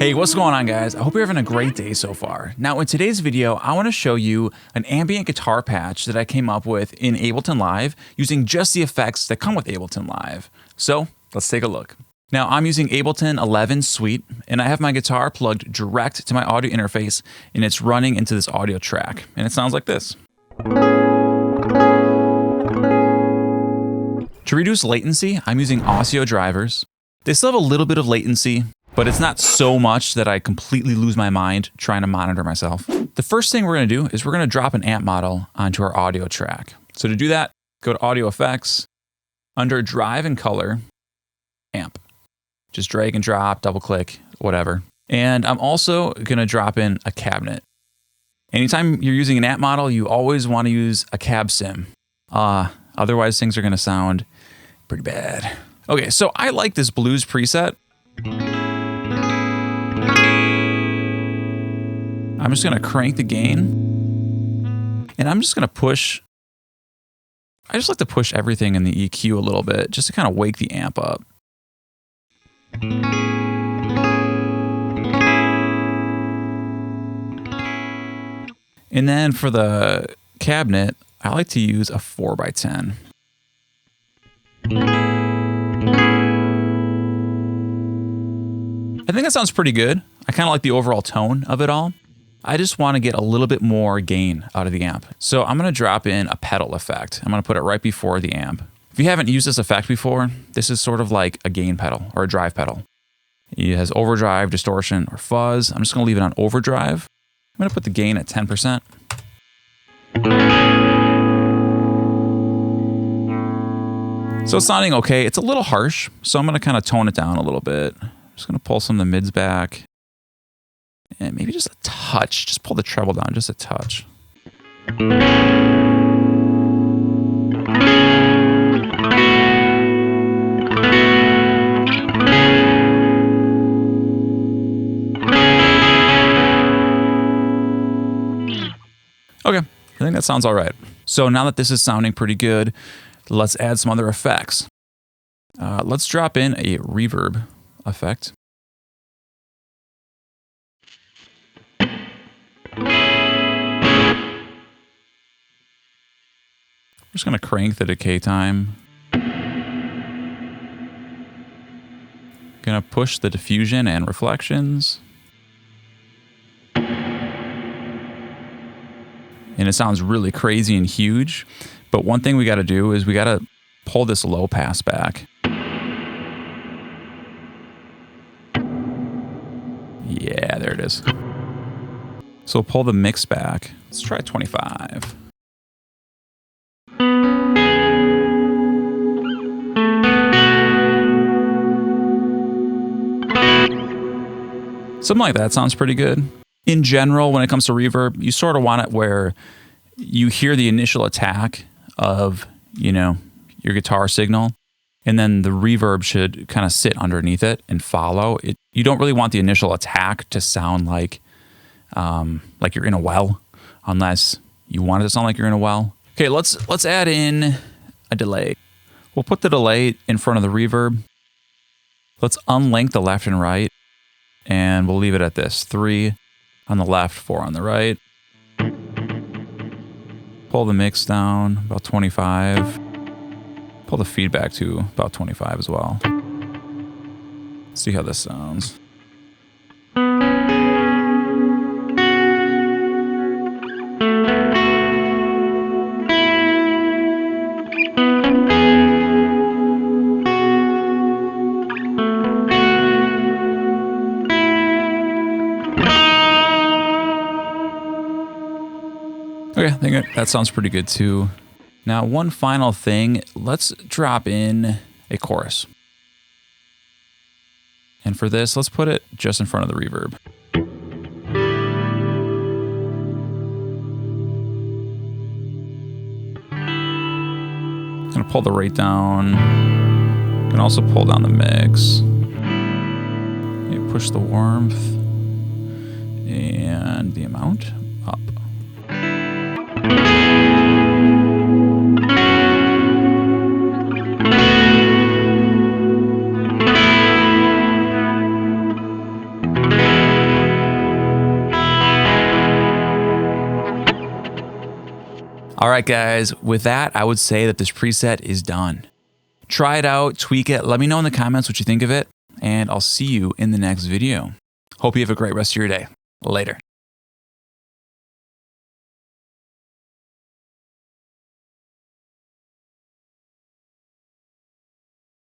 Hey, what's going on, guys? I hope you're having a great day so far. Now, in today's video, I want to show you an ambient guitar patch that I came up with in Ableton Live using just the effects that come with Ableton Live. So, let's take a look. Now, I'm using Ableton 11 Suite, and I have my guitar plugged direct to my audio interface, and it's running into this audio track, and it sounds like this. To reduce latency, I'm using Audio drivers. They still have a little bit of latency, but it's not so much that I completely lose my mind trying to monitor myself. The first thing we're gonna do is we're gonna drop an amp model onto our audio track. So to do that, go to Audio Effects, under Drive and Color, Amp. Just drag and drop, double click, whatever. And I'm also gonna drop in a cabinet. Anytime you're using an amp model, you always wanna use a cab sim. Otherwise things are gonna sound pretty bad. Okay, so I like this blues preset. I'm just gonna crank the gain, and I'm just gonna push. I just like to push everything in the EQ a little bit, just to kind of wake the amp up. And then for the cabinet, I like to use a 4x10. I think that sounds pretty good. I kind of like the overall tone of it all. I just want to get a little bit more gain out of the amp. So I'm going to drop in a pedal effect. I'm going to put it right before the amp. If you haven't used this effect before, this is sort of like a gain pedal or a drive pedal. It has overdrive, distortion, or fuzz. I'm just going to leave it on overdrive. I'm going to put the gain at 10%. So it's sounding okay. It's a little harsh, so I'm going to kind of tone it down a little bit. I'm just going to pull some of the mids back. And maybe just a touch. Just pull the treble down just a touch. Okay, I think that sounds all right. So now that this is sounding pretty good, let's add some other effects. Let's drop in a reverb effect. I'm just going to crank the decay time. Going to push the diffusion and reflections. And it sounds really crazy and huge. But one thing we got to do is we got to pull this low pass back. Yeah, there it is. So pull the mix back. Let's try 25. Something like that sounds pretty good. In general, when it comes to reverb, you sort of want it where you hear the initial attack of, your guitar signal, and then the reverb should kind of sit underneath it and follow it. You don't really want the initial attack to sound like you're in a well, unless you want it to sound like you're in a well. Okay, let's add in a delay. We'll put the delay in front of the reverb. Let's unlink the left and right. And we'll leave it at this, 3 on the left, 4 on the right. Pull the mix down, about 25. Pull the feedback to about 25 as well. See how this sounds. Okay, I think that sounds pretty good too. Now, one final thing, let's drop in a chorus. And for this, let's put it just in front of the reverb. I'm gonna pull the rate down. You can also pull down the mix. You push the warmth and the amount up. All right, guys, with that, I would say that this preset is done. Try it out, tweak it, let me know in the comments what you think of it, and I'll see you in the next video. Hope you have a great rest of your day. Later.